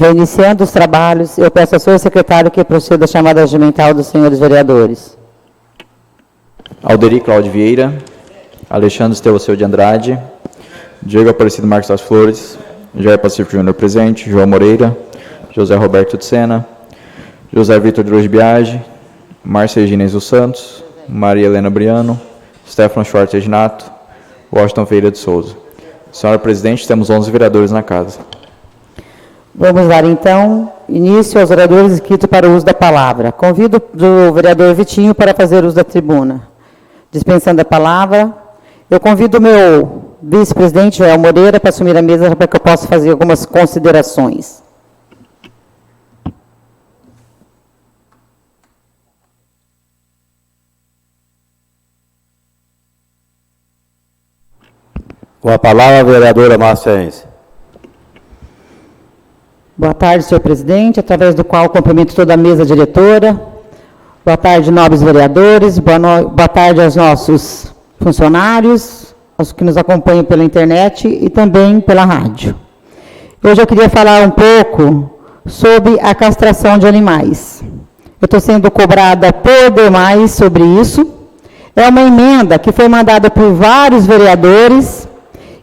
Reiniciando os trabalhos, eu peço ao senhor secretário que proceda a chamada regimental dos senhores vereadores. Alderi Cláudio Vieira, Alexandre Estevão de Andrade, Diego Aparecido Marques das Flores, Jair Pacífico Júnior presente, João Moreira, José Roberto de Sena, José Vitor de Luz Biagi, Márcia Regina dos Santos, Maria Helena Briano, Stefano Schwartz Reginato, Washington Ferreira de Souza. Senhora Presidente, temos 11 vereadores na casa. Vamos dar, então, início aos vereadores inscritos para o uso da palavra. Convido o vereador Vitinho para fazer uso da tribuna. Dispensando a palavra, eu convido o meu vice-presidente, Joel Moreira, para assumir a mesa para que eu possa fazer algumas considerações. Com a palavra, a vereadora Márcia Ense. Boa tarde, senhor presidente, através do qual cumprimento toda a mesa diretora. Boa tarde, nobres vereadores. Boa tarde aos nossos funcionários, aos que nos acompanham pela internet e também pela rádio. Hoje eu queria falar um pouco sobre a castração de animais. Eu estou sendo cobrada por demais sobre isso. É uma emenda que foi mandada por vários vereadores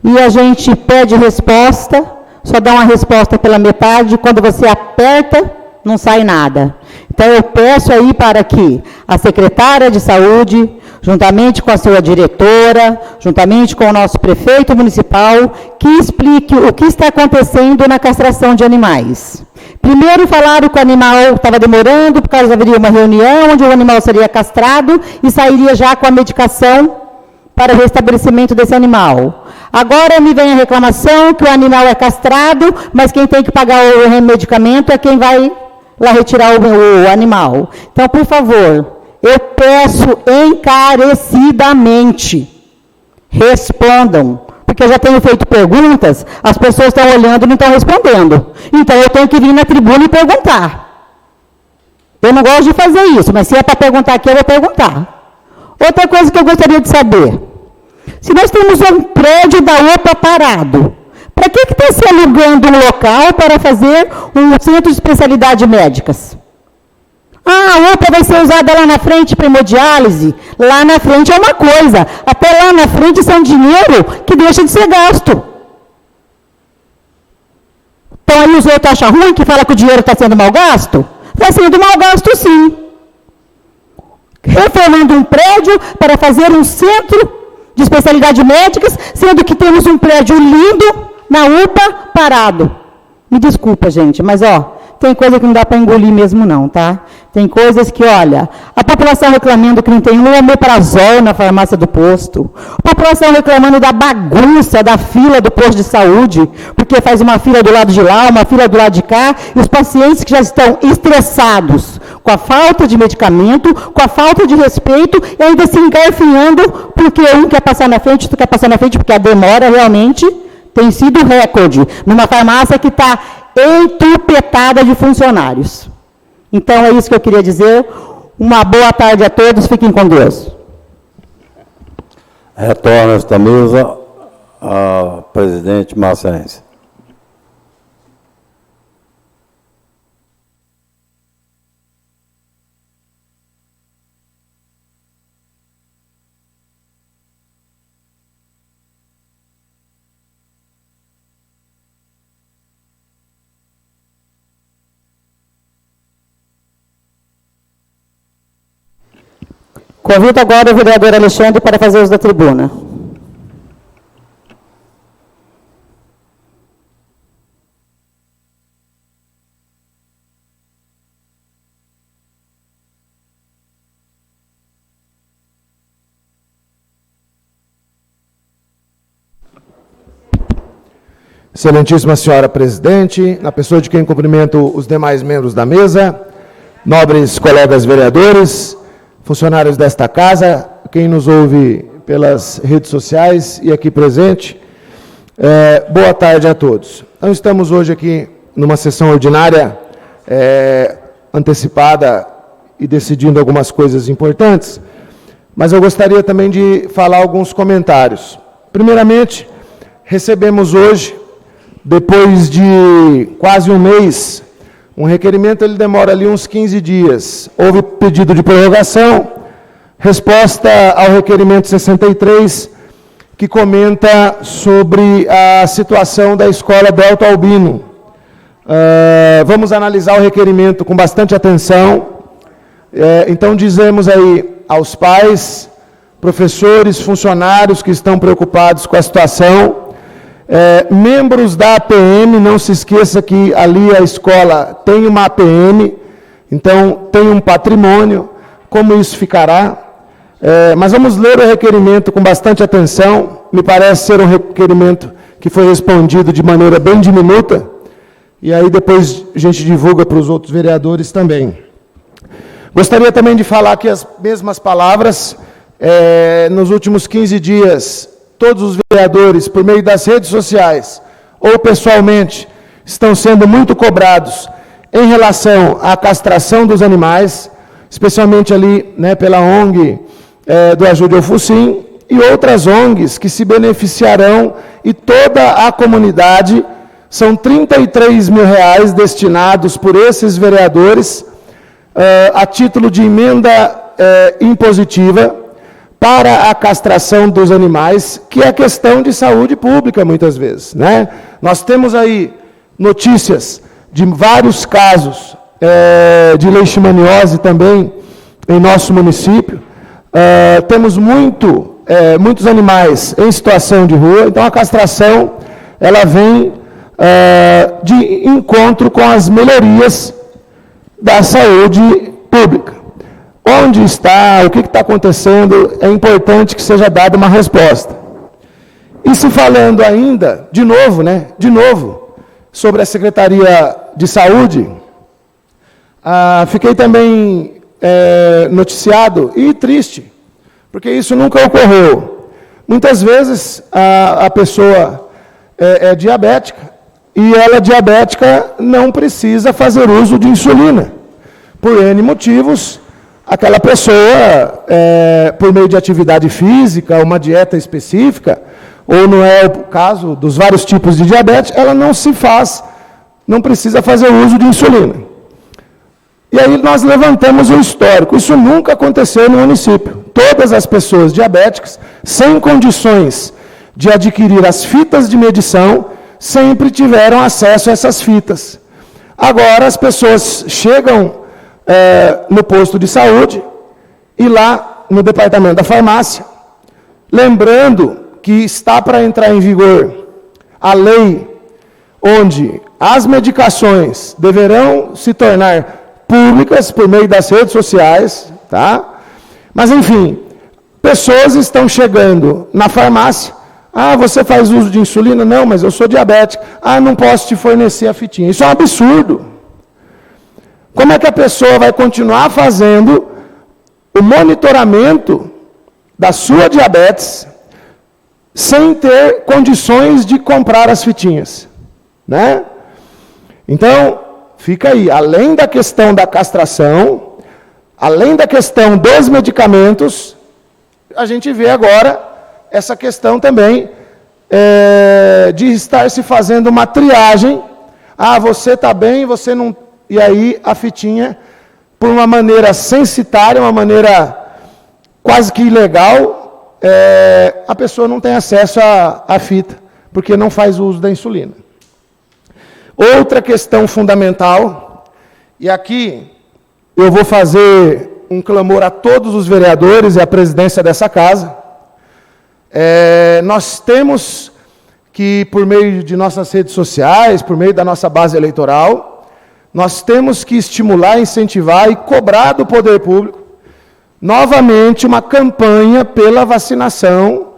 e a gente pede resposta, só dá uma resposta pela metade, quando você aperta, não sai nada. Então, eu peço aí para que a secretária de saúde, juntamente com a sua diretora, juntamente com o nosso prefeito municipal, que explique o que está acontecendo na castração de animais. Primeiro falaram que o animal estava demorando, por causa haveria uma reunião onde o animal seria castrado e sairia já com a medicação para o restabelecimento desse animal. Agora me vem a reclamação que o animal é castrado, mas quem tem que pagar o medicamento é quem vai lá retirar o animal. Então, por favor, eu peço encarecidamente, respondam, porque eu já tenho feito perguntas, as pessoas estão olhando e não estão respondendo. Então, eu tenho que vir na tribuna e perguntar. Eu não gosto de fazer isso, mas se é para perguntar aqui, eu vou perguntar. Outra coisa que eu gostaria de saber, se nós temos um prédio da UPA parado, para que está se alugando um local para fazer um centro de especialidades médicas? Ah, a UPA vai ser usada lá na frente para hemodiálise. Lá na frente é uma coisa, até lá na frente isso é um dinheiro que deixa de ser gasto. Então aí os outros acham ruim que fala que o dinheiro está sendo mal gasto? Está sendo mal gasto sim. Reformando um prédio para fazer um centro de especialidades médicas, sendo que temos um prédio lindo na UPA parado. Me desculpa, gente, mas, tem coisa que não dá para engolir mesmo não, tá? Tem coisas que, olha, a população reclamando que não tem um omeprazol na farmácia do posto, a população reclamando da bagunça da fila do posto de saúde, porque faz uma fila do lado de lá, uma fila do lado de cá, e os pacientes que já estão estressados com a falta de medicamento, com a falta de respeito, e ainda se engarfinhando, porque um quer passar na frente, outro quer passar na frente, porque a demora realmente tem sido recorde, numa farmácia que está entupetada de funcionários. Então, é isso que eu queria dizer. Uma boa tarde a todos, fiquem com Deus. Retorna esta mesa a presidente Márcia Ense. Convido agora o vereador Alexandre para fazer uso da tribuna. Excelentíssima senhora presidente, na pessoa de quem cumprimento os demais membros da mesa, nobres colegas vereadores, funcionários desta casa, quem nos ouve pelas redes sociais e aqui presente, boa tarde a todos. Então, estamos hoje aqui numa sessão ordinária antecipada e decidindo algumas coisas importantes, mas eu gostaria também de falar alguns comentários. Primeiramente, recebemos hoje depois de quase um mês, um requerimento ele demora ali uns 15 dias. Houve pedido de prorrogação, resposta ao requerimento 63, que comenta sobre a situação da escola Delta Albino. Vamos analisar o requerimento com bastante atenção. Então, dizemos aí aos pais, professores, funcionários que estão preocupados com a situação, membros da APM, não se esqueça que ali a escola tem uma APM, então tem um patrimônio, como isso ficará? Mas vamos ler o requerimento com bastante atenção, me parece ser um requerimento que foi respondido de maneira bem diminuta, e aí depois a gente divulga para os outros vereadores também. Gostaria também de falar aqui as mesmas palavras. Nos últimos 15 dias, todos os vereadores, por meio das redes sociais ou pessoalmente, estão sendo muito cobrados em relação à castração dos animais, especialmente ali, né, pela ONG do Ajude ao Focinho e outras ONGs que se beneficiarão, e toda a comunidade. São R$33 mil destinados por esses vereadores a título de emenda impositiva para a castração dos animais, que é questão de saúde pública, muitas vezes, né? Nós temos aí notícias de vários casos de leishmaniose também em nosso município. Temos muitos animais em situação de rua, então a castração ela vem de encontro com as melhorias da saúde pública. Onde está, o que está acontecendo, é importante que seja dada uma resposta. E se falando ainda, de novo, sobre a Secretaria de Saúde, fiquei também noticiado e triste, porque isso nunca ocorreu. Muitas vezes a pessoa é diabética, e ela diabética não precisa fazer uso de insulina. Por N motivos, aquela pessoa, por meio de atividade física, uma dieta específica, ou não é o caso dos vários tipos de diabetes, ela não precisa fazer uso de insulina. E aí nós levantamos o histórico. Isso nunca aconteceu no município. Todas as pessoas diabéticas, sem condições de adquirir as fitas de medição, sempre tiveram acesso a essas fitas. Agora as pessoas chegam no posto de saúde e lá no departamento da farmácia, lembrando que está para entrar em vigor a lei onde as medicações deverão se tornar públicas por meio das redes sociais, tá? Mas enfim, pessoas estão chegando na farmácia. Você faz uso de insulina? Não, mas eu sou diabético. Não posso te fornecer a fitinha. Isso é um absurdo. Como é que a pessoa vai continuar fazendo o monitoramento da sua diabetes sem ter condições de comprar as fitinhas? Né? Então, fica aí. Além da questão da castração, além da questão dos medicamentos, a gente vê agora essa questão também de estar se fazendo uma triagem. Você está bem, você não... E aí a fitinha, por uma maneira censitária, uma maneira quase que ilegal, a pessoa não tem acesso à fita, porque não faz uso da insulina. Outra questão fundamental, e aqui eu vou fazer um clamor a todos os vereadores e à presidência dessa casa. Nós temos que, por meio de nossas redes sociais, por meio da nossa base eleitoral, nós temos que estimular, incentivar e cobrar do poder público, novamente, uma campanha pela vacinação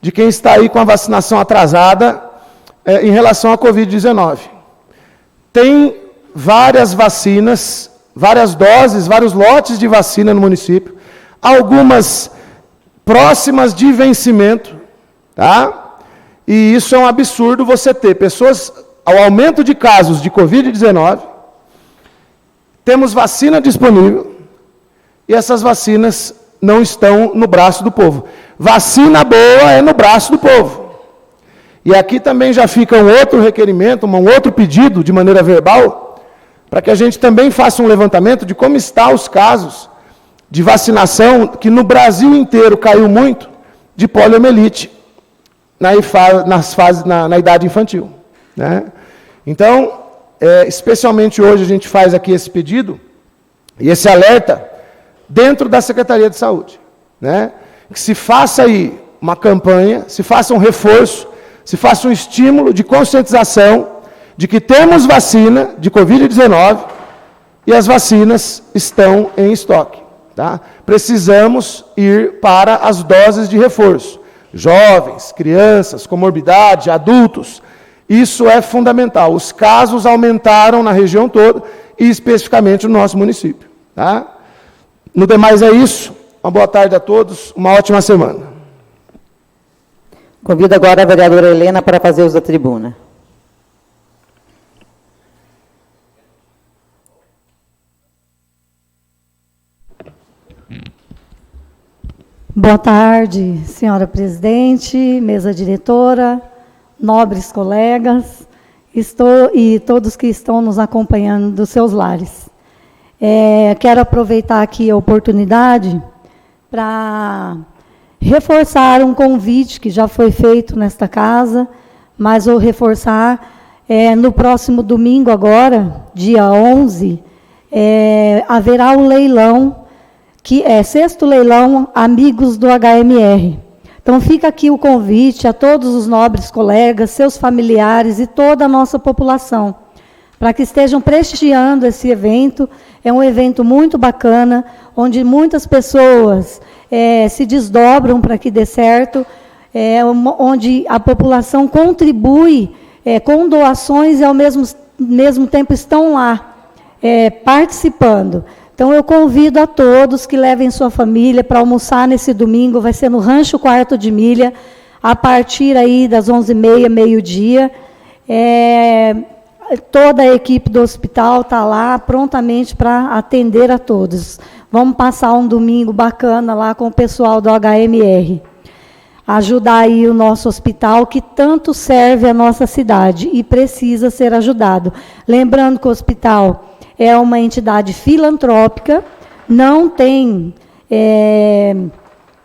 de quem está aí com a vacinação atrasada em relação à Covid-19. Tem várias vacinas, várias doses, vários lotes de vacina no município, algumas próximas de vencimento, tá? E isso é um absurdo, você ter pessoas, ao aumento de casos de Covid-19, temos vacina disponível e essas vacinas não estão no braço do povo. Vacina boa é no braço do povo. E aqui também já fica um outro requerimento, um outro pedido de maneira verbal, para que a gente também faça um levantamento de como estão os casos de vacinação, que no Brasil inteiro caiu muito, de poliomielite na idade infantil, né? Então, especialmente hoje a gente faz aqui esse pedido e esse alerta dentro da Secretaria de Saúde, né? Que se faça aí uma campanha, se faça um reforço, se faça um estímulo de conscientização de que temos vacina de Covid-19 e as vacinas estão em estoque, tá? Precisamos ir para as doses de reforço. Jovens, crianças, comorbidade, adultos, isso é fundamental. Os casos aumentaram na região toda e especificamente no nosso município, tá? No demais é isso. Uma boa tarde a todos, uma ótima semana. Convido agora a vereadora Helena para fazer uso da tribuna. Boa tarde, senhora presidente, mesa diretora, nobres colegas, e todos que estão nos acompanhando dos seus lares. Quero aproveitar aqui a oportunidade para reforçar um convite que já foi feito nesta casa, mas vou reforçar, no próximo domingo agora, dia 11, haverá um leilão, que é 6º leilão Amigos do HMR. Então, fica aqui o convite a todos os nobres colegas, seus familiares e toda a nossa população, para que estejam prestigiando esse evento. É um evento muito bacana, onde muitas pessoas se desdobram para que dê certo, onde a população contribui com doações e, ao mesmo tempo, estão lá participando. Então, eu convido a todos que levem sua família para almoçar nesse domingo, vai ser no Rancho Quarto de Milha, a partir aí das 11h30, meio-dia. Toda a equipe do hospital está lá prontamente para atender a todos. Vamos passar um domingo bacana lá com o pessoal do HMR. Ajudar aí o nosso hospital, que tanto serve a nossa cidade e precisa ser ajudado. Lembrando que o hospital é uma entidade filantrópica, não tem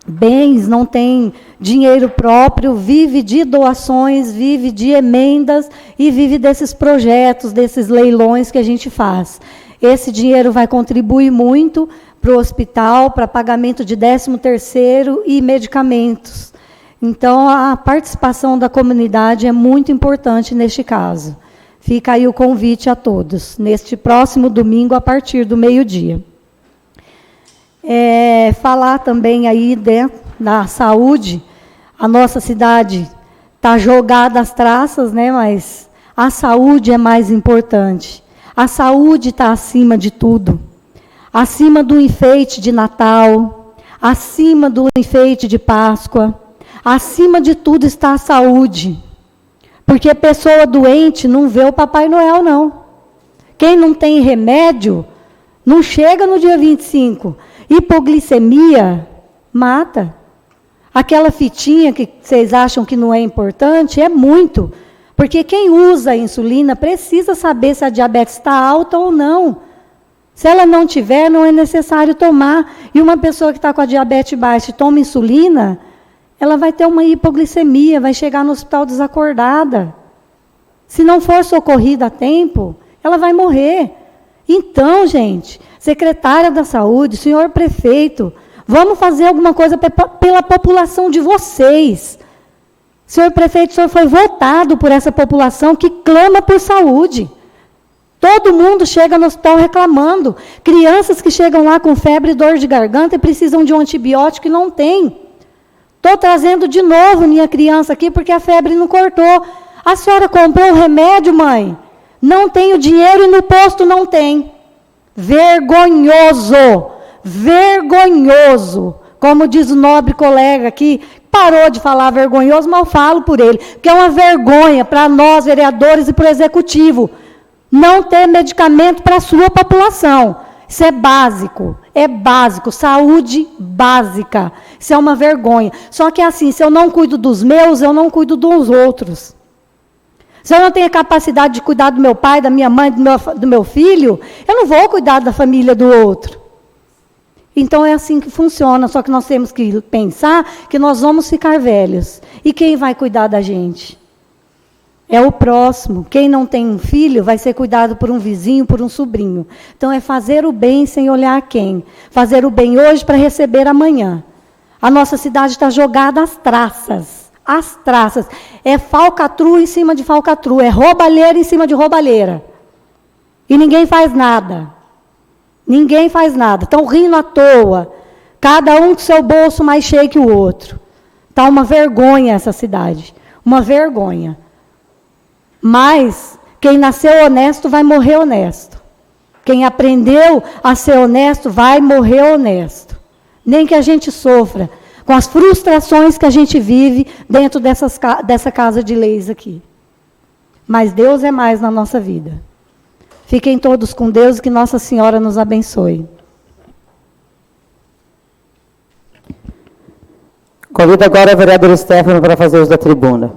bens, não tem dinheiro próprio, vive de doações, vive de emendas e vive desses projetos, desses leilões que a gente faz. Esse dinheiro vai contribuir muito para o hospital, para pagamento de 13º e medicamentos. Então, a participação da comunidade é muito importante neste caso. Fica aí o convite a todos, neste próximo domingo, a partir do meio-dia. Falar também aí da saúde. A nossa cidade está jogada às traças, né, mas a saúde é mais importante. A saúde está acima de tudo. Acima do enfeite de Natal, acima do enfeite de Páscoa, acima de tudo está a saúde. Porque pessoa doente não vê o Papai Noel, não. Quem não tem remédio, não chega no dia 25. Hipoglicemia, mata. Aquela fitinha que vocês acham que não é importante, é muito. Porque quem usa a insulina precisa saber se a diabetes está alta ou não. Se ela não tiver, não é necessário tomar. E uma pessoa que está com a diabetes baixa e toma insulina, ela vai ter uma hipoglicemia, vai chegar no hospital desacordada. Se não for socorrida a tempo, ela vai morrer. Então, gente, secretária da Saúde, senhor prefeito, vamos fazer alguma coisa pela população de vocês. Senhor prefeito, o senhor foi votado por essa população que clama por saúde. Todo mundo chega no hospital reclamando. Crianças que chegam lá com febre e dor de garganta e precisam de um antibiótico e não tem. Estou trazendo de novo minha criança aqui porque a febre não cortou. A senhora comprou o remédio, mãe? Não tenho dinheiro e no posto não tem. Vergonhoso! Vergonhoso! Como diz o nobre colega aqui, parou de falar vergonhoso, mas eu falo por ele. Porque é uma vergonha para nós, vereadores, e para o executivo, não ter medicamento para a sua população. Isso é básico, saúde básica. Isso é uma vergonha. Só que é assim, se eu não cuido dos meus, eu não cuido dos outros. Se eu não tenho a capacidade de cuidar do meu pai, da minha mãe, do meu filho, eu não vou cuidar da família do outro. Então é assim que funciona, só que nós temos que pensar que nós vamos ficar velhos. E quem vai cuidar da gente? É o próximo. Quem não tem um filho vai ser cuidado por um vizinho, por um sobrinho. Então é fazer o bem sem olhar quem. Fazer o bem hoje para receber amanhã. A nossa cidade está jogada às traças. Às traças. É falcatrua em cima de falcatrua. É roubalheira em cima de roubalheira. E ninguém faz nada. Ninguém faz nada. Estão rindo à toa. Cada um com seu bolso mais cheio que o outro. Está uma vergonha essa cidade. Uma vergonha. Mas quem nasceu honesto vai morrer honesto. Quem aprendeu a ser honesto vai morrer honesto. Nem que a gente sofra com as frustrações que a gente vive dentro dessa casa de leis aqui. Mas Deus é mais na nossa vida. Fiquem todos com Deus e que Nossa Senhora nos abençoe. Convido agora a vereadora Stefano para fazer uso da tribuna.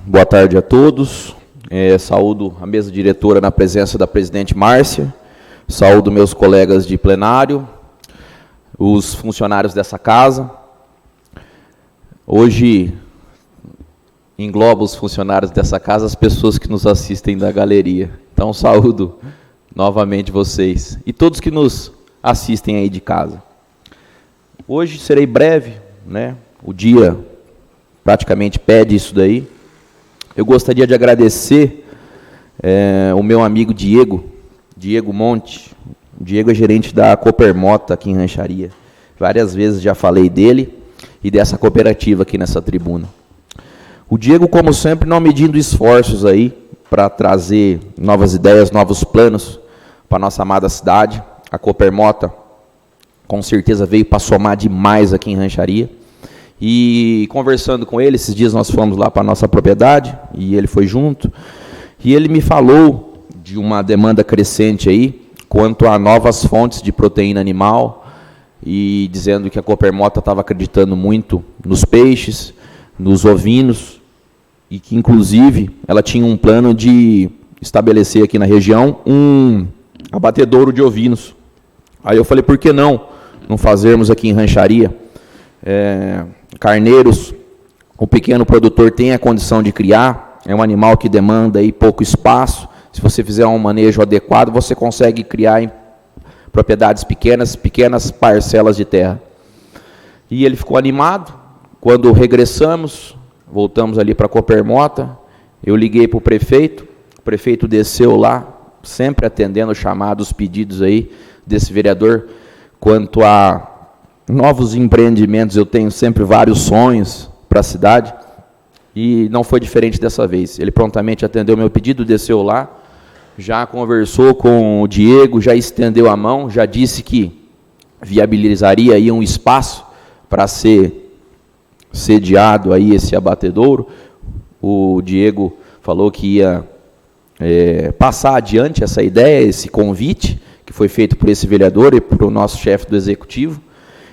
Boa tarde a todos. Saúdo a mesa diretora na presença da presidente Márcia. Saúdo meus colegas de plenário, os funcionários dessa casa. Hoje, engloba os funcionários dessa casa, as pessoas que nos assistem da galeria. Então, saúdo novamente vocês e todos que nos assistem aí de casa. Hoje serei breve, né? O dia praticamente pede isso daí. Eu gostaria de agradecer o meu amigo Diego Monte. O Diego é gerente da Copermota aqui em Rancharia. Várias vezes já falei dele e dessa cooperativa aqui nessa tribuna. O Diego, como sempre, não medindo esforços aí para trazer novas ideias, novos planos para a nossa amada cidade. A Copermota, com certeza, veio para somar demais aqui em Rancharia. E conversando com ele, esses dias nós fomos lá para a nossa propriedade, e ele foi junto, e ele me falou de uma demanda crescente aí, quanto a novas fontes de proteína animal, e dizendo que a Copermota estava acreditando muito nos peixes, nos ovinos, e que, inclusive, ela tinha um plano de estabelecer aqui na região um abatedouro de ovinos. Aí eu falei, por que não fazermos aqui em Rancharia? Carneiros, o pequeno produtor tem a condição de criar, é um animal que demanda aí pouco espaço. Se você fizer um manejo adequado, você consegue criar em propriedades pequenas parcelas de terra. E ele ficou animado. Quando regressamos, voltamos ali para a Copermota, eu liguei para o prefeito desceu lá, sempre atendendo os chamados, pedidos aí desse vereador, quanto a novos empreendimentos. Eu tenho sempre vários sonhos para a cidade, e não foi diferente dessa vez. Ele prontamente atendeu meu pedido, desceu lá, já conversou com o Diego, já estendeu a mão, já disse que viabilizaria aí um espaço para ser sediado aí esse abatedouro. O Diego falou que ia passar adiante essa ideia, esse convite que foi feito por esse vereador e por o nosso chefe do executivo,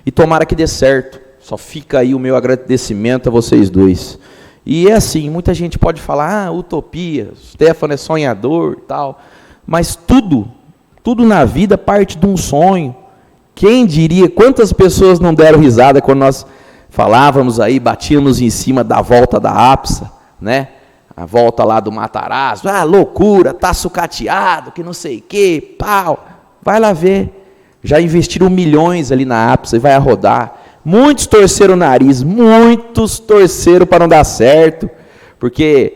e tomara que dê certo. Só fica aí o meu agradecimento a vocês dois. E é assim, muita gente pode falar, utopia, Stefano é sonhador e tal, mas tudo na vida parte de um sonho. Quem diria, quantas pessoas não deram risada quando nós falávamos aí, batíamos em cima da volta da APSA, né? A volta lá do Matarazzo, loucura, tá sucateado, que não sei o quê, pau. Vai lá ver, já investiram milhões ali na APSA e vai a rodar. Muitos torceram o nariz, muitos torceram para não dar certo, porque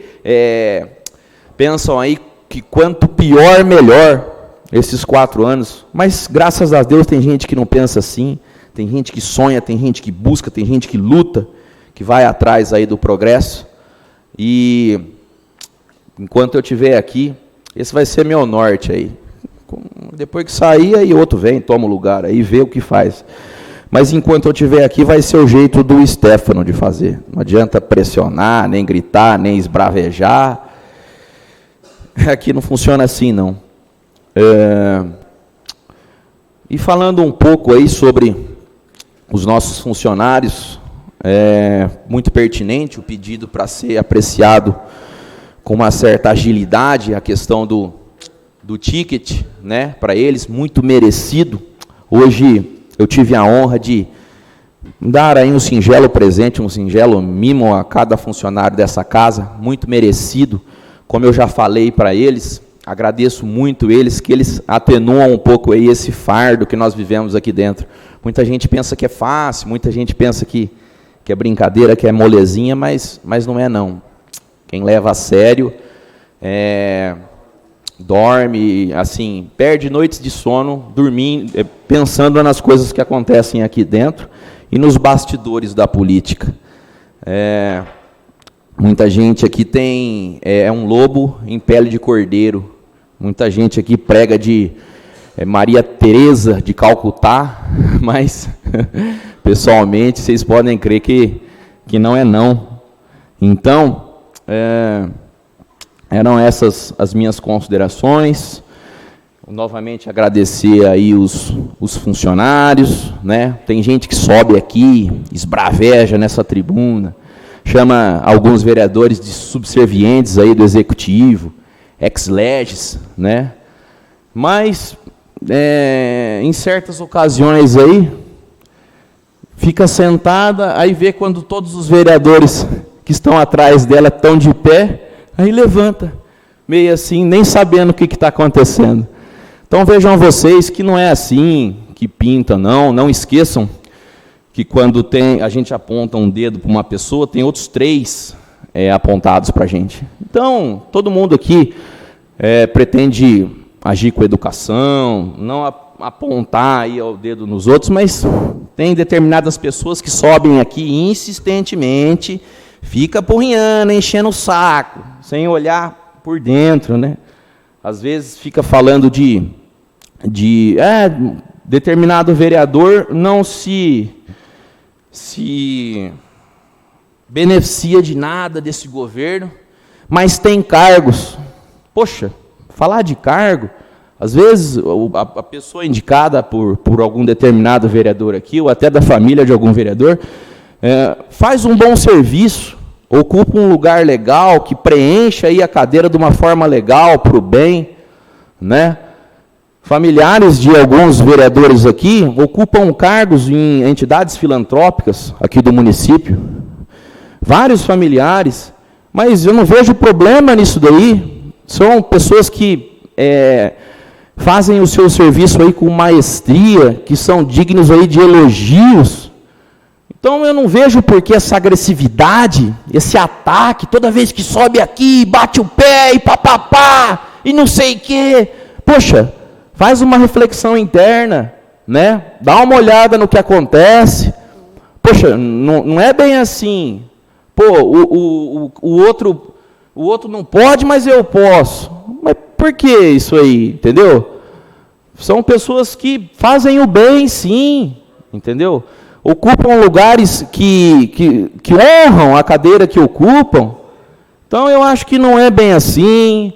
pensam aí que quanto pior, melhor esses 4 anos. Mas, graças a Deus, tem gente que não pensa assim, tem gente que sonha, tem gente que busca, tem gente que luta, que vai atrás aí do progresso. E, enquanto eu estiver aqui, esse vai ser meu norte aí. Depois que sair, aí outro vem, toma o lugar, aí vê o que faz. Mas enquanto eu estiver aqui, vai ser o jeito do Stefano de fazer. Não adianta pressionar, nem gritar, nem esbravejar. Aqui não funciona assim, não. E falando um pouco aí sobre os nossos funcionários, é muito pertinente o pedido para ser apreciado com uma certa agilidade a questão do ticket, né, para eles, muito merecido. Hoje eu tive a honra de dar aí um singelo presente, um singelo mimo a cada funcionário dessa casa, muito merecido. Como eu já falei para eles, agradeço muito eles, que eles atenuam um pouco aí esse fardo que nós vivemos aqui dentro. Muita gente pensa que é fácil, muita gente pensa que é brincadeira, que é molezinha, mas não é não. Quem leva a sério, dorme, assim, perde noites de sono, dormindo, pensando nas coisas que acontecem aqui dentro e nos bastidores da política. Muita gente aqui tem um lobo em pele de cordeiro. Muita gente aqui prega de Maria Teresa de Calcutá, mas pessoalmente vocês podem crer que não é não. Então, eram essas as minhas considerações. Novamente agradecer aí os funcionários, né? Tem gente que sobe aqui, esbraveja nessa tribuna, chama alguns vereadores de subservientes aí do executivo, ex-leges, né? Mas em certas ocasiões aí fica sentada, aí vê quando todos os vereadores que estão atrás dela estão de pé, aí levanta, meio assim, nem sabendo o que está acontecendo. Então vejam vocês que não é assim que pinta, não esqueçam que quando a gente aponta um dedo para uma pessoa, tem outros 3 apontados para a gente. Então, todo mundo aqui pretende agir com educação, não apontar aí o dedo nos outros, mas tem determinadas pessoas que sobem aqui insistentemente, fica porrinhando, enchendo o saco, sem olhar por dentro, né? Às vezes fica falando de determinado vereador não se beneficia de nada desse governo, mas tem cargos. Poxa, falar de cargo, às vezes a pessoa indicada por algum determinado vereador aqui, ou até da família de algum vereador, faz um bom serviço, ocupa um lugar legal, que preencha aí a cadeira de uma forma legal, para o bem, né? Familiares de alguns vereadores aqui ocupam cargos em entidades filantrópicas aqui do município. Vários familiares, mas eu não vejo problema nisso daí. São pessoas que fazem o seu serviço aí com maestria, que são dignos aí de elogios. Então eu não vejo por que essa agressividade, esse ataque, toda vez que sobe aqui, bate o pé e papapá, e não sei o quê. Poxa, faz uma reflexão interna, né? Dá uma olhada no que acontece. Poxa, não é bem assim. Pô, o outro não pode, mas eu posso. Mas por que isso aí, entendeu? São pessoas que fazem o bem, sim, entendeu? Ocupam lugares que honram a cadeira que ocupam. Então, eu acho que não é bem assim.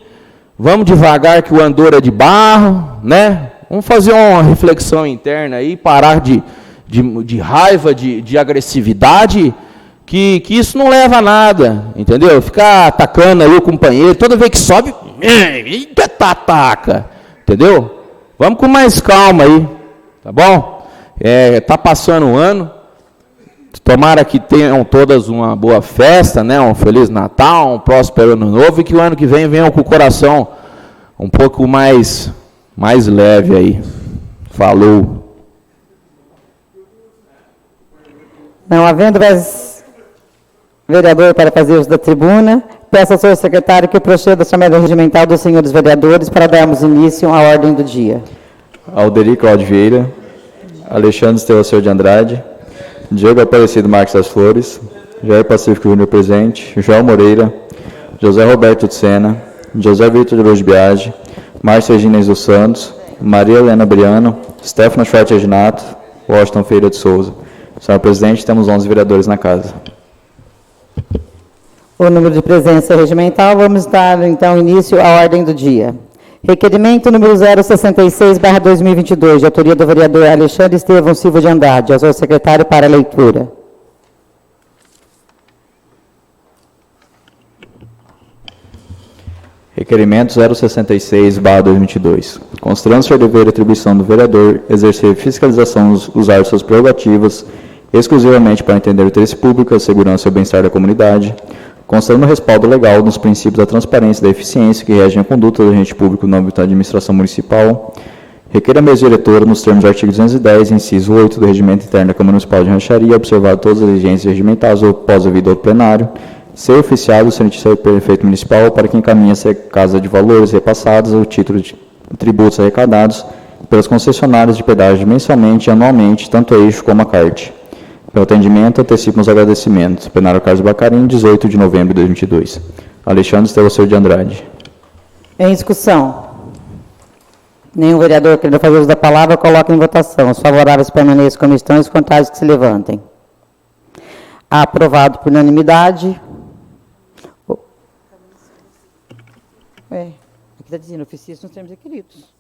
Vamos devagar, que o andor é de barro, né? Vamos fazer uma reflexão interna aí, parar de raiva, de agressividade, que isso não leva a nada, entendeu? Ficar atacando aí o companheiro, toda vez que sobe, ataca, entendeu? Vamos com mais calma aí, tá bom? Tá passando o ano, tomara que tenham todas uma boa festa, né? Um Feliz Natal, um próspero Ano Novo, e que o ano que vem venham com o coração um pouco mais leve aí. Falou. Não havendo mais vereador para fazer uso da tribuna, peço ao senhor secretário que proceda a chamada regimental dos senhores vereadores para darmos início à ordem do dia. Alderi Claudio Vieira, Alexandre Estevão de Andrade, Diego Aparecido Marques das Flores, Jair Pacífico Júnior presente, João Moreira, José Roberto de Sena, José Vitor de Luz Biagi, Márcia Regina dos Santos, Maria Helena Briano, Stefano Schwartz Reginato, Washington Feira de Souza. Senhor presidente, temos 11 vereadores na casa. o número de presença regimental. Vamos dar, então, início à ordem do dia. Requerimento número 066/2022, de autoria do vereador Alexandre Estevão Silva de Andrade. Ao senhor secretário para a leitura. Requerimento 066/2022. Considerando ser dever e atribuição do vereador exercer fiscalização usar suas prerrogativas exclusivamente para atender o interesse público, a segurança e o bem-estar da comunidade, considerando o respaldo legal nos princípios da transparência e da eficiência que regem a conduta do agente público no âmbito da administração municipal, requer a mesa diretora, nos termos do artigo 210, inciso 8 do Regimento Interno da Câmara Municipal de Rancharia, observado todas as exigências regimentais ou pós-devido ao plenário, ser oficiado o Senhor Prefeito Municipal para que encaminhe essa casa de valores repassados ou título de tributos arrecadados pelas concessionárias de pedágio mensalmente e anualmente, tanto a eixo como a CART. Pelo atendimento, antecipo os agradecimentos. Plenário Carlos Bacarim, 18 de novembro de 2022. Alexandre Estevão Silva de Andrade. Em discussão. Nenhum vereador querendo fazer uso da palavra, coloca em votação. Os favoráveis permaneçam como estão e os contrários que se levantem. Aprovado por unanimidade. Aqui está dizendo, oficiais nos termos requeridos.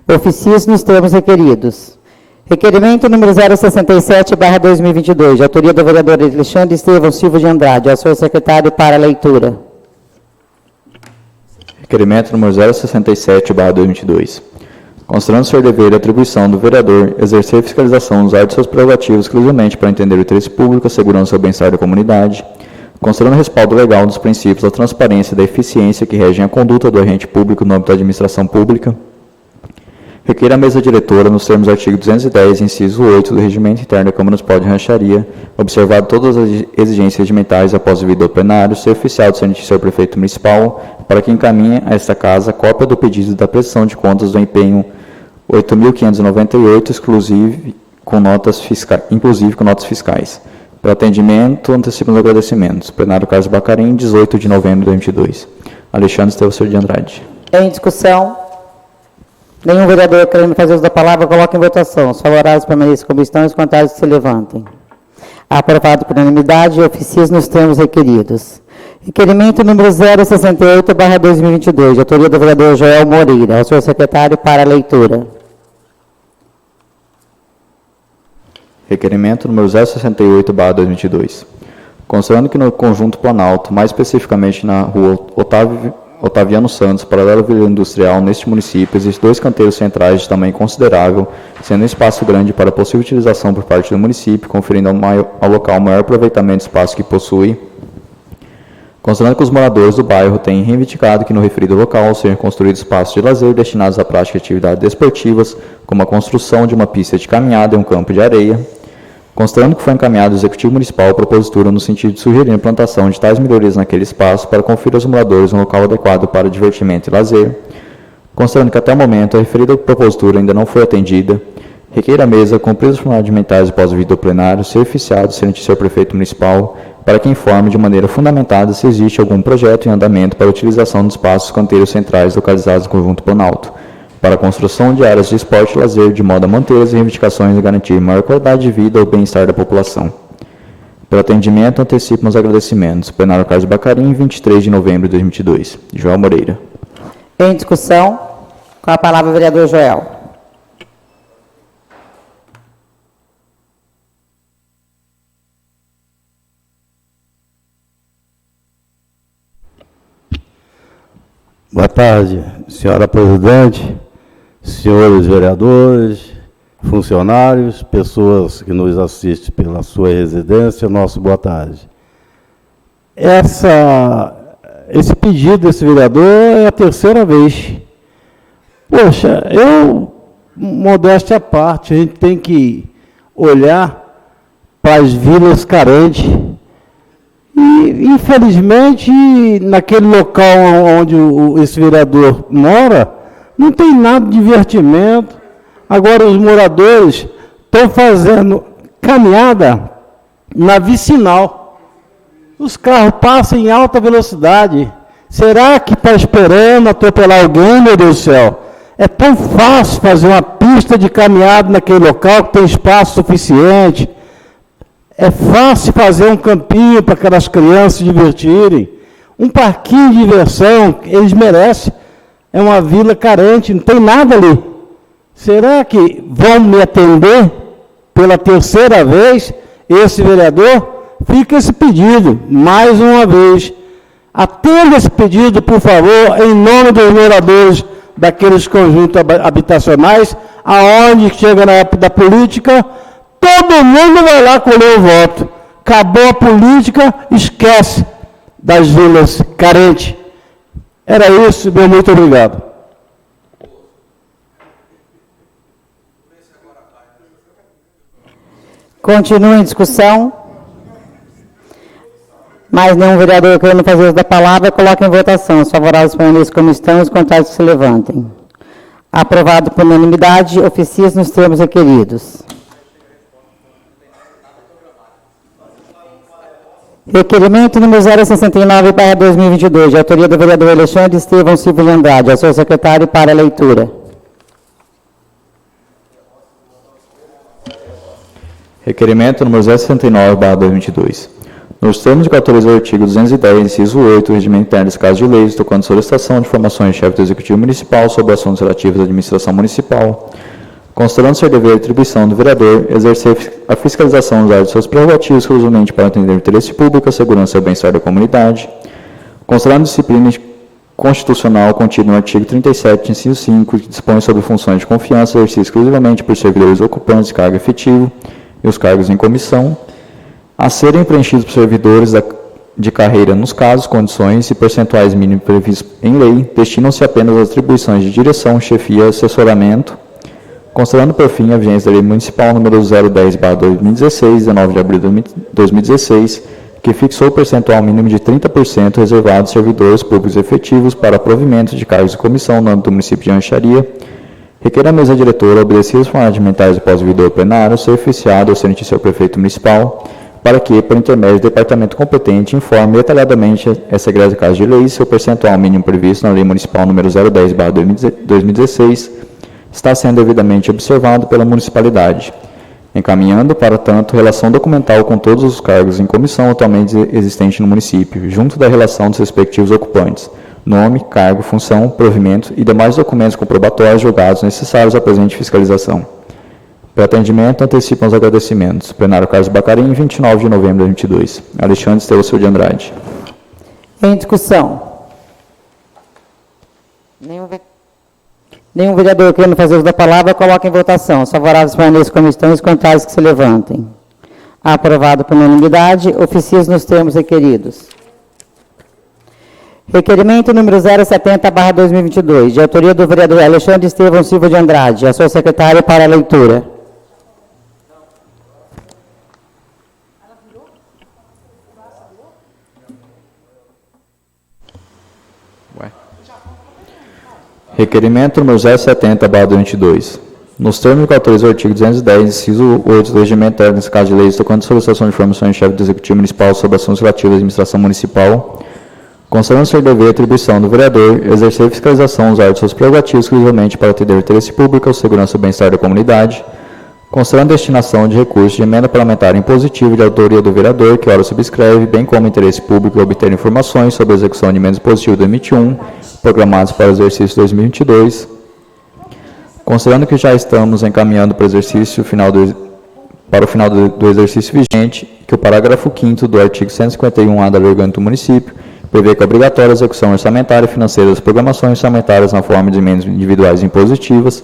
Oficiais nos termos requeridos. Requerimento número 067/2022, de autoria do vereador Alexandre Estevão Silva de Andrade. Ao senhor secretário para a leitura. Requerimento número 067/2022. Considerando ser dever e atribuição do vereador exercer fiscalização usar de suas prerrogativas exclusivamente para atender o interesse público, a segurança e o bem-estar da comunidade, considerando o respaldo legal dos princípios da transparência e da eficiência que regem a conduta do agente público no âmbito da administração pública, requer a mesa diretora, nos termos do artigo 210, inciso 8 do Regimento Interno da Câmara Municipal de Rancharia, observado todas as exigências regimentais após o devido ao plenário, ser oficial do Senhor Prefeito Municipal, para que encaminhe a esta casa cópia do pedido da prestação de contas do empenho 8.598, inclusive com notas fiscais. Pelo atendimento, antecipo os agradecimentos. Plenário Carlos Bacarim, 18 de novembro de 2022. Alexandre Estevão Silva de Andrade. Em discussão. Nenhum vereador querendo fazer uso da palavra, coloca em votação. Os favoráveis permaneçam como estão e os contrários que se levantem. Aprovado por unanimidade e oficiais nos termos requeridos. Requerimento número 068/2022, de autoria do vereador Joel Moreira. Ao senhor secretário para a leitura. Requerimento número 068/2022. Considerando que no Conjunto Planalto, mais especificamente na rua Otaviano Santos, paralelo à Vila Industrial, neste município, existem 2 canteiros centrais de tamanho considerável, sendo um espaço grande para possível utilização por parte do município, conferindo ao local maior aproveitamento do espaço que possui. Considerando que os moradores do bairro têm reivindicado que no referido local sejam construídos espaços de lazer destinados à prática de atividades desportivas, como a construção de uma pista de caminhada e um campo de areia. Considerando que foi encaminhado ao Executivo Municipal a propositura no sentido de sugerir a implantação de tais melhorias naquele espaço para conferir aos moradores um local adequado para divertimento e lazer. Considerando que até o momento a referida propositura ainda não foi atendida, requer a mesa, cumpridos os fundamentais após o vídeo plenário, ser oficiado perante o Senhor Prefeito Municipal para que informe de maneira fundamentada se existe algum projeto em andamento para a utilização dos espaços canteiros centrais localizados no Conjunto Planalto, para a construção de áreas de esporte e lazer, de modo a manter as reivindicações e garantir maior qualidade de vida e o bem-estar da população. Pelo atendimento, antecipo os agradecimentos. Plenário Carlos Bacarim, 23 de novembro de 2022. Joel Moreira. Em discussão, com a palavra o vereador Joel. Boa tarde, senhora presidente, senhores vereadores, funcionários, pessoas que nos assistem pela sua residência, nosso boa tarde. Esse pedido desse vereador é a 3ª vez. Poxa, modéstia à parte, a gente tem que olhar para as vilas carentes. E, infelizmente, naquele local onde esse vereador mora, não tem nada de divertimento. Agora, os moradores estão fazendo caminhada na vicinal. Os carros passam em alta velocidade. Será que está esperando atropelar alguém, meu Deus do céu? É tão fácil fazer uma pista de caminhada naquele local que tem espaço suficiente. É fácil fazer um campinho para aquelas crianças se divertirem. Um parquinho de diversão, eles merecem. É uma vila carente, não tem nada ali. Será que vão me atender pela terceira vez, esse vereador? Fica esse pedido, mais uma vez. Atenda esse pedido, por favor, em nome dos moradores daqueles conjuntos habitacionais, aonde chega na época da política, todo mundo vai lá colher o voto. Acabou a política, esquece das vilas carentes. Era isso, meu muito obrigado. Continua em discussão. Mais nenhum vereador querendo fazer uso da palavra, coloque em votação. Os favoráveis permaneçam como estão, os contrários que se levantem. Aprovado por unanimidade, oficia nos termos requeridos. Requerimento número 069/2022, de autoria do vereador Alexandre Estevão Silva de Andrade, ao seu secretário para a leitura. Requerimento número 069/2022. Nos termos que autoriza o artigo 210, inciso 8, o regimento interno desse caso de leis, tocando solicitação de informações de chefe do Executivo Municipal sobre assuntos relativos à administração municipal, considerando ser dever e atribuição do vereador exercer a fiscalização usada de seus prerrogativos exclusivamente para atender o interesse público, a segurança e o bem-estar da comunidade, considerando a disciplina constitucional contida no artigo 37, inciso 5, que dispõe sobre funções de confiança exercidas exclusivamente por servidores ocupantes de cargo efetivo e os cargos em comissão, a serem preenchidos por servidores de carreira nos casos, condições e percentuais mínimos previstos em lei, destinam-se apenas às atribuições de direção, chefia e assessoramento, considerando, por fim, a vigência da Lei Municipal número 010/2016, 19 de abril de 2016, que fixou o percentual mínimo de 30% reservado aos servidores públicos efetivos para provimento de cargos de comissão no âmbito do município de Anchiaria, requer a mesa diretora obedecer os formais após o ouvidor plenário, ser oficiado ou ser notícia ao prefeito municipal, para que, por intermédio do departamento competente, informe detalhadamente essa egressa casa de lei se o percentual mínimo previsto na Lei Municipal número 010/2016 está sendo devidamente observado pela municipalidade, encaminhando, para tanto, relação documental com todos os cargos em comissão atualmente existentes no município, junto da relação dos respectivos ocupantes, nome, cargo, função, provimento e demais documentos comprobatórios julgados necessários à presente fiscalização. Para atendimento, antecipam os agradecimentos. Plenário Carlos Bacarim, 29 de novembro de 2022. Alexandre Estevão Silva de Andrade. Em discussão. Nenhum vereador querendo fazer uso da palavra, coloque em votação. Os favoráveis permaneçam como estão, os contrários que se levantem. Aprovado por unanimidade, oficia nos termos requeridos. Requerimento número 070/2022, de autoria do vereador Alexandre Estevão Silva de Andrade, a sua secretária para a leitura. Requerimento número 070/2022. Nos termos que autoriza o artigo 210, inciso 8 do regimento interno desse caso de leis, tocando solicitação de informações de chefe do Executivo Municipal sobre assuntos relativos à administração municipal, considerando ser dever e atribuição do vereador exercer fiscalização usar de seus prerrogativos exclusivamente para atender o interesse público, a segurança e o bem-estar da comunidade, considerando a destinação de recursos de emenda parlamentar impositiva de autoria do vereador, que ora subscreve, bem como interesse público obter informações sobre a execução de emendas positivas de 2021, programadas para o exercício 2022, considerando que já estamos encaminhando para o exercício final do exercício vigente, que o parágrafo 5º do artigo 151A da Lei Orgânica do Município prevê que é obrigatória a execução orçamentária e financeira das programações orçamentárias na forma de emendas individuais e impositivas,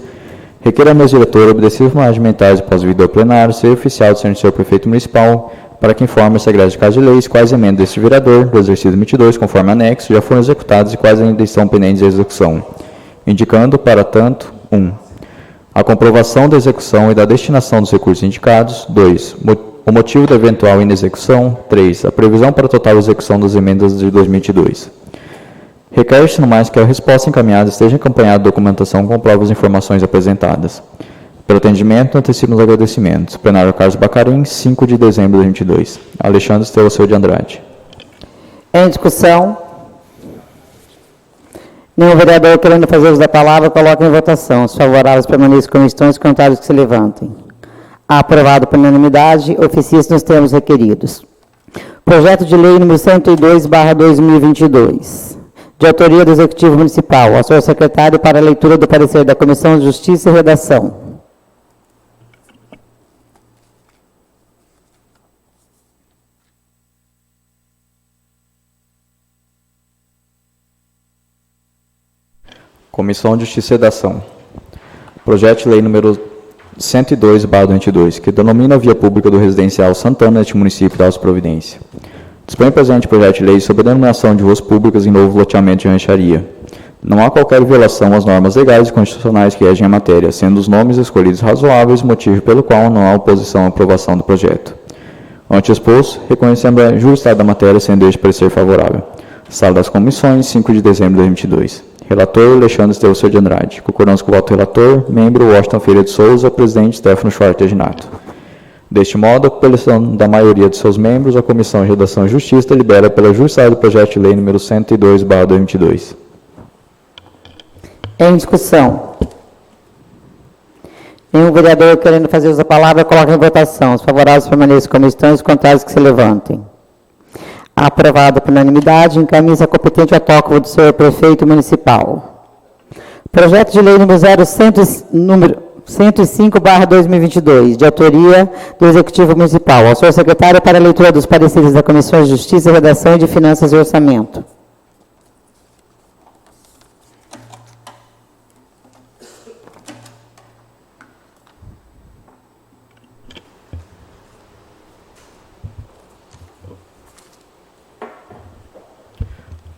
requer a mesa diretora obedecer os formais regimentais após o vídeo plenário, ser oficial do senhor prefeito municipal, para que informe essa egressa de casa de leis quais emendas deste vereador do exercício 2022, conforme anexo, já foram executadas e quais ainda estão pendentes de execução, indicando, para tanto, 1. A comprovação da execução e da destinação dos recursos indicados. 2. O motivo da eventual inexecução. 3. A previsão para a total execução das emendas de 2022. Requer-se, no mais, que a resposta encaminhada esteja acompanhada de documentação que comprove as informações apresentadas. Pelo atendimento, antecipo os agradecimentos. Plenário Carlos Bacarim, 5 de dezembro de 2022. Alexandre Estevão Silva de Andrade. Em discussão. Nenhum vereador querendo fazer uso da palavra, coloque em votação. Os favoráveis permaneçam como estão, os contrários que se levantem. Aprovado por unanimidade, oficia-se nos termos requeridos. Projeto de lei número 102/2022, de autoria do Executivo Municipal, ao senhor secretário para a leitura do parecer da Comissão de Justiça e Redação. Comissão de Justiça e Redação. Projeto de lei número 102/22, que denomina a via pública do residencial Santana neste município da Providência. Dispõe o presente projeto de lei sobre a denominação de ruas públicas em novo loteamento de rancharia. Não há qualquer violação às normas legais e constitucionais que regem a matéria, sendo os nomes escolhidos razoáveis, motivo pelo qual não há oposição à aprovação do projeto. Ante exposto, reconhecendo a justiça da matéria, sendo este parecer favorável. Sala das Comissões, 5 de dezembro de 2022. Relator, Alexandre Estevão de Andrade. Concordância com o voto do relator, membro Washington Feira de Souza, presidente Stefano Schwartz Reginato. Deste modo, pela eleição da maioria de seus membros, a Comissão de Redação e Justiça delibera pela justiça do projeto de lei número 102/2022. Em discussão. Nenhum vereador querendo fazer uso da palavra, coloca em votação. Os favoráveis permaneçam como estão, os contrários que se levantem. Aprovado por unanimidade, encaminha-se a competente autógrafo do senhor prefeito municipal. Projeto de lei número 105/2022, de autoria do Executivo Municipal, ao senhor secretário para a leitura dos pareceres da Comissão de Justiça, Redação e de Finanças e Orçamento.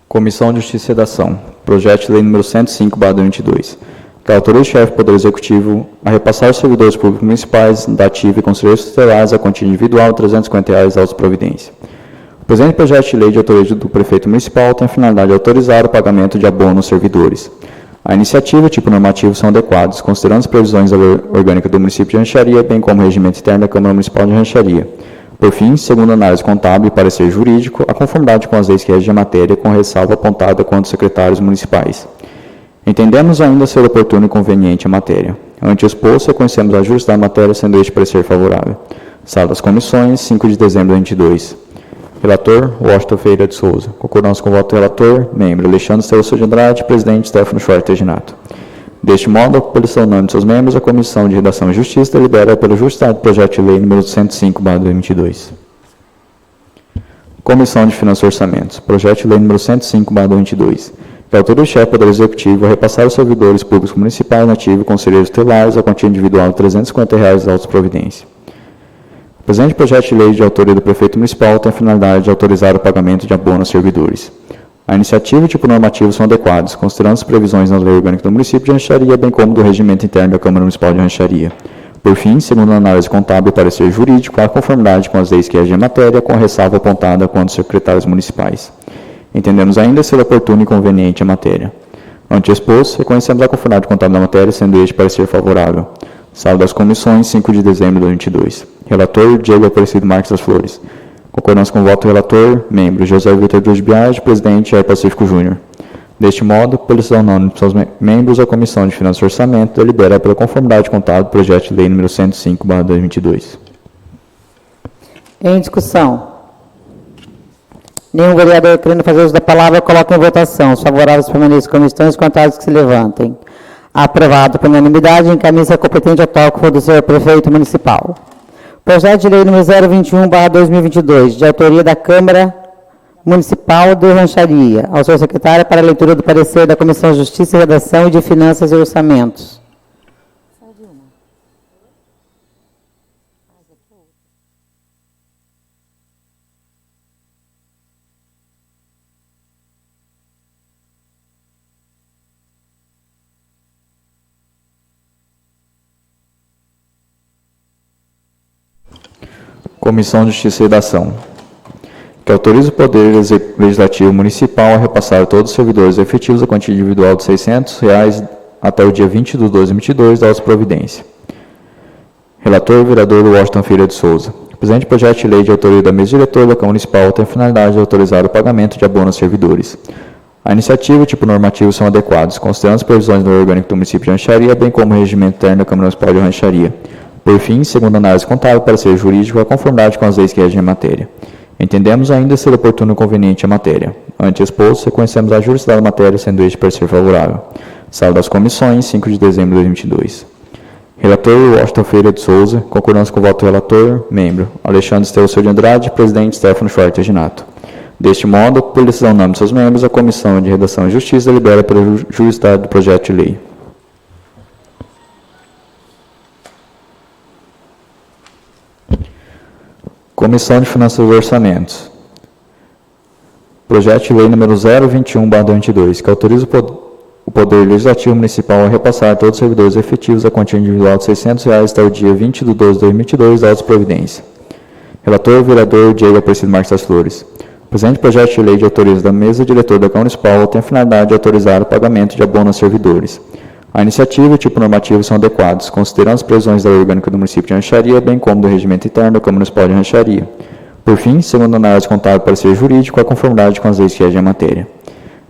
Comissão de Justiça e Redação. Projeto de lei número 105/2022. Que autoriza o chefe do Poder Executivo a repassar aos servidores públicos municipais, da ativa e conselheiros tutelares a quantia individual de R$ 350 da providência. O presente projeto de lei de autoria do prefeito municipal tem a finalidade de autorizar o pagamento de abono aos servidores. A iniciativa e o tipo normativo são adequados, considerando as previsões da lei orgânica do município de Rancharia, bem como o regimento interno da Câmara Municipal de Rancharia. Por fim, segundo análise contábil e parecer jurídico, a conformidade com as leis que regem a matéria, com ressalva apontada quanto secretários municipais. Entendemos ainda ser oportuno e conveniente a matéria. Ante o exposto, reconhecemos a justiça da matéria, sendo este parecer favorável. Sala das Comissões, 5 de dezembro de 2022. Relator, Washington Feira de Souza. Concordância com o voto do relator, membro Alexandre Estevão de Andrade, presidente Stefano Schwartz Reginato. Deste modo, pela unanimidade de seus membros, a Comissão de Redação e Justiça delibera pela justiça do projeto de lei número 105/2022. Comissão de Finanças e Orçamentos. Projeto de lei número 105/2022. Que autoriza o chefe do Poder Executivo a repassar aos servidores públicos municipais nativos e conselheiros tutelares a quantia individual de R$ 350 da providência. O presente projeto de lei de autoria do prefeito municipal tem a finalidade de autorizar o pagamento de abono aos servidores. A iniciativa e o tipo normativo são adequados, considerando as previsões na lei orgânica do município de Rancharia, bem como do regimento interno da Câmara Municipal de Rancharia. Por fim, segundo a análise contábil e parecer jurídico, há conformidade com as leis que regem a matéria, com a ressalva apontada quanto secretários municipais. Entendemos ainda ser oportuno e conveniente a matéria. Ante exposto, reconhecemos a conformidade contábil da matéria, sendo este parecer favorável. Sala das Comissões, 5 de dezembro de 2022. Relator, Diego Aparecido Marques das Flores. Concordância com o voto do relator, membro José Vitor de Biagi, presidente Jair Pacífico Júnior. Deste modo, pela decisão unânime de seus membros, a Comissão de Finanças e Orçamento delibera pela conformidade contábil do projeto de lei número 105/2022. Em discussão. Nenhum vereador querendo fazer uso da palavra, coloca em votação. Os favoráveis permaneçam como estão, os contrários que se levantem. Aprovado por unanimidade, encaminha-se a competente autógrafo do senhor prefeito municipal. Projeto de lei número 021/2022, de autoria da Câmara Municipal de Rancharia, ao senhor secretário para a leitura do parecer da Comissão de Justiça e Redação e de Finanças e Orçamentos. Comissão de Justiça e Redação. Que autoriza o Poder Legislativo Municipal a repassar a todos os servidores efetivos a quantia individual de R$ 600 até o dia 20 de 12/2022 da providência. Relator, vereador Washington Feira de Souza. O presente projeto de lei de autoria da mesa diretora da Câmara Municipal tem a finalidade de autorizar o pagamento de abono aos servidores. A iniciativa e o tipo normativo são adequados, considerando as previsões do orgânico do município de Rancharia, bem como o regimento interno da Câmara Municipal de Rancharia. Por fim, segundo a análise contábil, parecer jurídico, a conformidade com as leis que regem a matéria. Entendemos ainda ser oportuno e conveniente a matéria. Ante exposto, reconhecemos a juridicidade da matéria, sendo este parecer favorável. Sala das Comissões, 5 de dezembro de 2022. Relator Washington Ferreira de Souza, concordância com o voto do relator, membro Alexandre Estevão de Andrade, presidente Stefano Schwartz Reginato. Deste modo, por decisão unânime de seus membros, a Comissão de Redação e Justiça delibera pela juridicidade do projeto de lei. Comissão de Finanças e Orçamentos. Projeto de lei número 021/22, que autoriza o Poder Legislativo Municipal a repassar a todos os servidores efetivos a quantia individual de R$ 600 até o dia 20 de 12 de 2022, autos providência. Relator, vereador Diego Aparecido Marques das Flores. O presente projeto de lei de autoriza da mesa diretora da Câmara Municipal tem a finalidade de autorizar o pagamento de abono a servidores. A iniciativa e o tipo normativo são adequados, considerando as previsões da lei orgânica do município de Rancharia, bem como do regimento interno da Câmara Municipal de Rancharia. Por fim, segundo a análise contábil parecer jurídico, a conformidade com as leis que regem a matéria.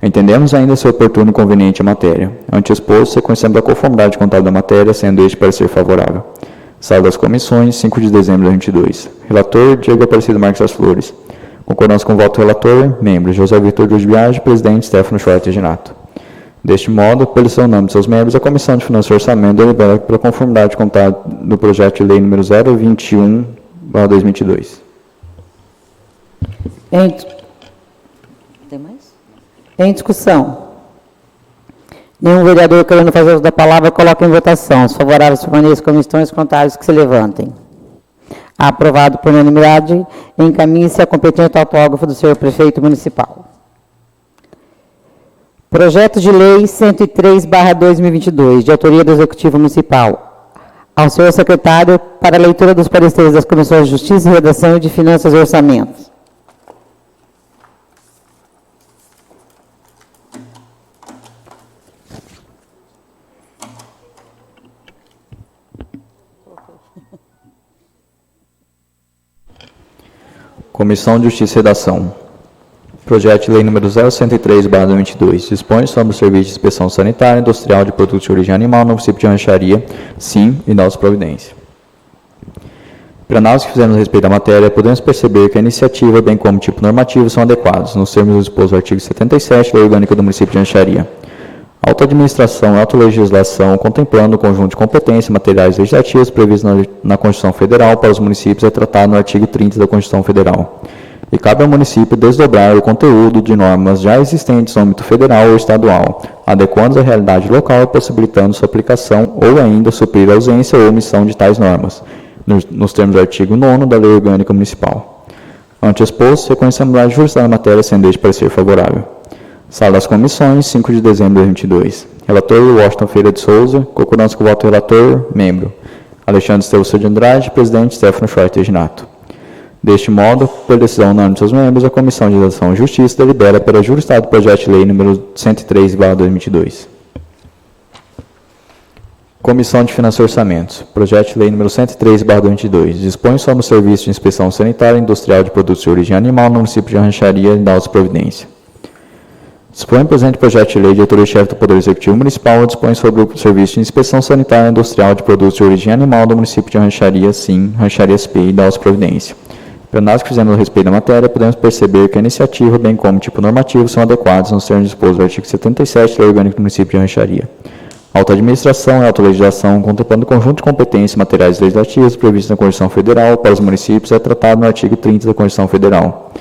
Entendemos ainda ser oportuno e conveniente a matéria. Ante exposto, reconhecemos a conformidade contábil da matéria, sendo este parecer favorável. Sala das Comissões, 5 de dezembro de 2022. Relator, Diego Aparecido Marques das Flores. Concordância com o voto do relator, membros José Vitor de Biagi, presidente Stefano Schwartz Reginato. Deste modo, por decisão unânime de seus membros, a Comissão de Finanças e Orçamento delibera pela conformidade contábil do projeto de lei número 021/2022. Tem mais? Em discussão. Nenhum vereador querendo fazer uso da palavra, coloca em votação. Os favoráveis permaneçam como estão, os contrários que se levantem. Aprovado por unanimidade, encaminhe-se a competente autógrafo do senhor prefeito municipal. Projeto de lei 103/2022, de autoria do Executivo Municipal. Ao senhor secretário, para a leitura dos pareceres das Comissões de Justiça, Redação e de Finanças e Orçamentos. Comissão de Justiça e Redação. Projeto de lei número 0103/2022 dispõe sobre o serviço de inspeção sanitária industrial de produtos de origem animal no município de Rancharia, sim, e novas providências. Para análise que fizemos a respeito da matéria, podemos perceber que a iniciativa, bem como o tipo normativo, são adequados, nos termos dispostos no artigo 77 da Lei Orgânica do município de Rancharia. Auto-administração e auto-legislação, contemplando o conjunto de competências materiais legislativas previstos na Constituição Federal para os municípios, é tratado no artigo 30 da Constituição Federal. E cabe ao município desdobrar o conteúdo de normas já existentes no âmbito federal ou estadual, adequando-as à realidade local e possibilitando sua aplicação ou ainda suprir a ausência ou omissão de tais normas, nos termos do artigo 9º da Lei Orgânica Municipal. Ante exposto, reconhecemos a jurisdição da matéria, sendo este parecer favorável. Sala das Comissões, 5 de dezembro de 2022. Relator Washington Ferreira de Souza, concordância com o voto do relator, membro Alexandre Estevão de Andrade, presidente Stefano Schwartz Reginato. Deste modo, por decisão unânime de seus membros, a Comissão de Redação e Justiça delibera pela juridicidade do projeto de lei número 103/2022. Comissão de Finanças e Orçamentos. Projeto de lei número 103/2022 dispõe sobre o serviço de inspeção sanitária industrial de produtos de origem animal no município de Rancharia e da providência. Dispõe o presente projeto de lei de autoria-chefe do Poder Executivo Municipal, dispõe sobre o serviço de inspeção sanitária industrial de produtos de origem animal do município de Rancharia, sim, Rancharia SP e da providência. Pela análise que fizemos a respeito da matéria, podemos perceber que a iniciativa, bem como o tipo normativo, são adequados nos termos dispostos do artigo 77 da Lei Orgânica do município de Rancharia. Auto-administração e auto-legislação, contemplando o conjunto de competências materiais legislativas previstas na Constituição Federal para os municípios, é tratado no artigo 30 da Constituição Federal.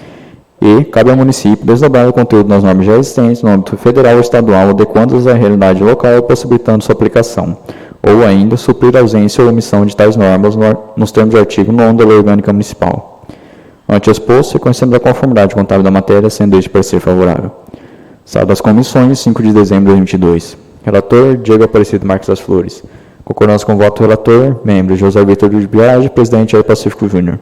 E cabe ao município desdobrar o conteúdo das normas já existentes no âmbito federal ou estadual, adequando-as à realidade local e possibilitando sua aplicação, ou ainda suprir a ausência ou omissão de tais normas nos termos do artigo 9º da Lei Orgânica Municipal. Ante exposto, reconhecemos a conformidade contábil da matéria, sendo este parecer favorável. Sala das Comissões, 5 de dezembro de 2022. Relator, Diego Aparecido Marques das Flores. Concordância com o voto do relator, membro José Vitor de Biagi, presidente Air Pacífico Júnior.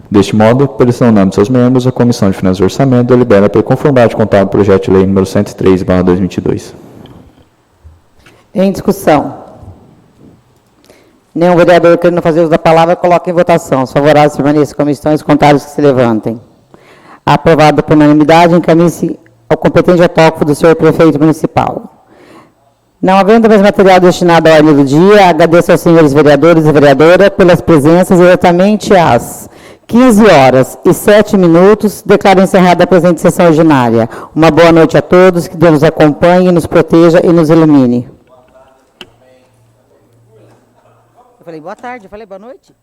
Deste modo, por decisão unânime de seus membros, a Comissão de Finanças e Orçamento delibera pela conformidade contábil do projeto de lei número 103/2022. Em discussão. Nenhum vereador querendo fazer uso da palavra, coloca em votação. Os favoráveis permaneçam como estão, os contrários que se levantem. Aprovado por unanimidade, encaminhe-se ao competente autógrafo do senhor prefeito municipal. Não havendo mais material destinado à ordem do dia, agradeço aos senhores vereadores e vereadora pelas presenças exatamente às 15h07. Declaro encerrada a presente sessão ordinária. Uma boa noite a todos, que Deus nos acompanhe, nos proteja e nos ilumine. Eu falei boa tarde, eu falei boa noite.